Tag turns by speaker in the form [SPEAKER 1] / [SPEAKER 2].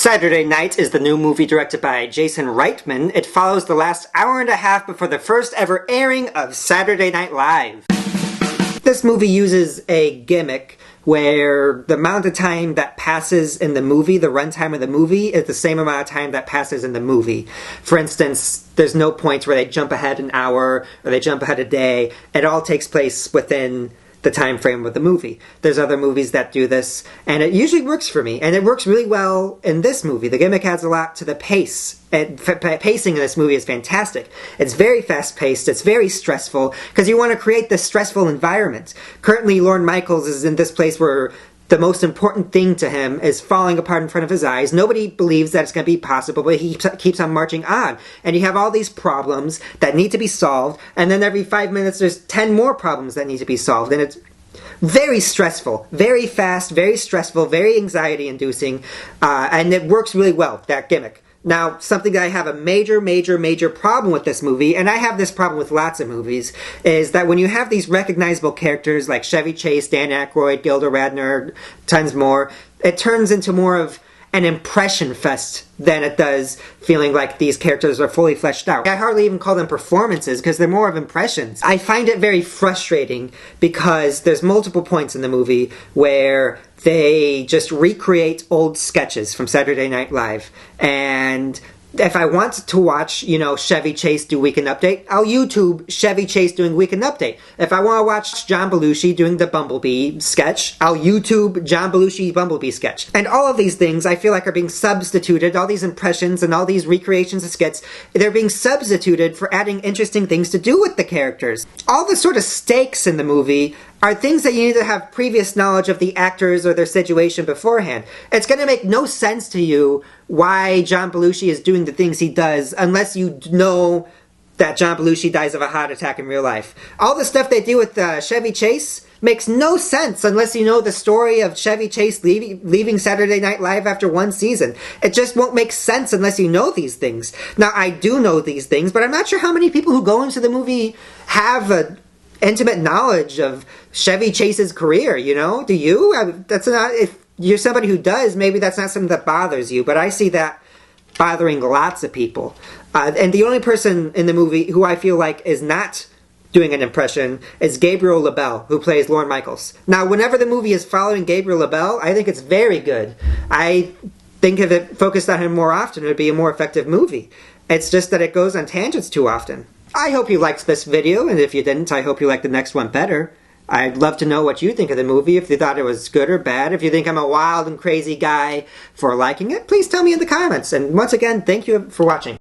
[SPEAKER 1] Saturday Night is the new movie directed by Jason Reitman. It follows the last hour and a half before the first ever airing of Saturday Night Live. This movie uses a gimmick where the amount of time that passes in the movie, the runtime of the movie, is the same amount of time that passes in the movie. For instance, there's no points where they jump ahead an hour or they jump ahead a day. It all takes place within the time frame of the movie. There's other movies that do this, and it usually works for me, and it works really well in this movie. The gimmick adds a lot to the pace. Pacing in this movie is fantastic. It's very fast-paced, it's very stressful, because you want to create this stressful environment. Currently, Lorne Michaels is in this place where the most important thing to him is falling apart in front of his eyes. Nobody believes that it's going to be possible, but he keeps on marching on. And you have all these problems that need to be solved, and then every 5 minutes there's 10 more problems that need to be solved. And it's very stressful, very fast, very stressful, very anxiety-inducing, and it works really well, that gimmick. Now, something that I have a major problem with this movie, and I have this problem with lots of movies, is that when you have these recognizable characters like Chevy Chase, Dan Aykroyd, Gilda, Radner, tons more, it turns into more of an impression fest than it does feeling like these characters are fully fleshed out. I hardly even call them performances because they're more of impressions. I find it very frustrating because there's multiple points in the movie where they just recreate old sketches from Saturday Night Live, and if I want to watch, Chevy Chase do Weekend Update, I'll YouTube Chevy Chase doing Weekend Update. If I want to watch John Belushi doing the Bumblebee sketch, I'll YouTube John Belushi Bumblebee sketch. And all of these things I feel like are being substituted, all these impressions and all these recreations of skits, they're being substituted for adding interesting things to do with the characters. All the sort of stakes in the movie are things that you need to have previous knowledge of the actors or their situation beforehand. It's going to make no sense to you why John Belushi is doing the things he does unless you know that John Belushi dies of a heart attack in real life. All the stuff they do with Chevy Chase makes no sense unless you know the story of Chevy Chase leaving Saturday Night Live after one season. It just won't make sense unless you know these things. Now, I do know these things, but I'm not sure how many people who go into the movie have a intimate knowledge of Chevy Chase's career, Do you? That's not, if you're somebody who does, maybe that's not something that bothers you, but I see that bothering lots of people. And the only person in the movie who I feel like is not doing an impression is Gabriel LaBelle, who plays Lorne Michaels. Now, whenever the movie is following Gabriel LaBelle, I think it's very good. I think if it focused on him more often, it would be a more effective movie. It's just that it goes on tangents too often. I hope you liked this video, and if you didn't, I hope you like the next one better. I'd love to know what you think of the movie, if you thought it was good or bad. If you think I'm a wild and crazy guy for liking it, please tell me in the comments. And once again, thank you for watching.